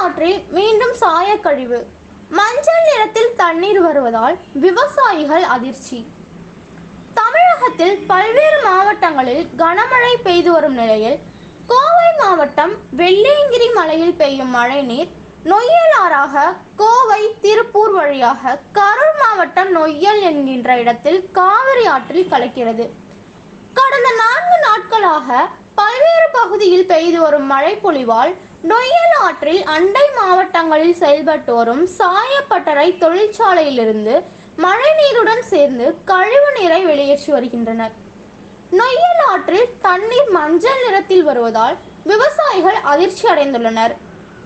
ஆற்றில் மீண்டும் சாயக்கழிவு. மஞ்சள் நிறத்தில் தண்ணீர் வருவதால் விவசாயிகள் அதிர்ச்சி. தமிழகத்தில் பல்வேறு மாவட்டங்களில் கனமழை பெய்து வரும் நிலையில் கோவை மாவட்டம் வெள்ளியங்கிரி மலையில் பெய்யும் மழைநீர் நொய்யல் ஆறாக கோவை திருப்பூர் வழியாக கரூர் மாவட்டம் நொய்யல் என்கின்ற இடத்தில் காவிரி ஆற்றில் கலக்கிறது. கடந்த 4 நாட்களாக பல்வேறு பகுதியில் பெய்து வரும் மழை பொழிவால் நொய்யல் ஆற்றில் அண்டை மாவட்டங்களில் செயல்பட்டு வரும் சாயப்பட்டறை தொழிற்சாலையிலிருந்து மழை நீருடன் சேர்ந்து கழிவு நீரை வெளியேற்றி வருகின்றனர். நொய்யல் ஆற்றில் தண்ணீர் மஞ்சள் நிறத்தில் வருவதால் விவசாயிகள் அதிர்ச்சி அடைந்துள்ளனர்.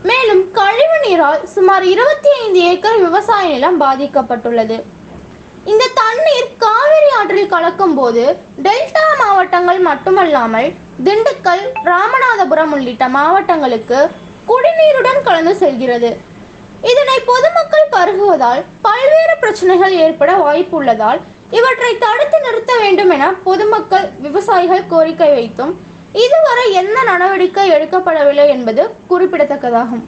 மேலும் கழிவு நீரால் சுமார் 25 ஏக்கர் விவசாய நிலம் பாதிக்கப்பட்டுள்ளது. இந்த தண்ணீர் காவிரி ஆற்றில் கலக்கும் போது டெல்டா மாவட்டங்கள் மட்டுமல்லாமல் திண்டுக்கல், ராமநாதபுரம் உள்ளிட்ட மாவட்டங்களுக்கு குடிநீருடன் கலந்து செல்கிறது. இதனை பொதுமக்கள் பருகுவதால் பல்வேறு பிரச்சனைகள் ஏற்பட வாய்ப்பு உள்ளதால் இவற்றை தடுத்து நிறுத்த வேண்டும் என பொதுமக்கள், விவசாயிகள் கோரிக்கை வைத்தும் இதுவரை எந்த நடவடிக்கை எடுக்கப்படவில்லை என்பது குறிப்பிடத்தக்கதாகும்.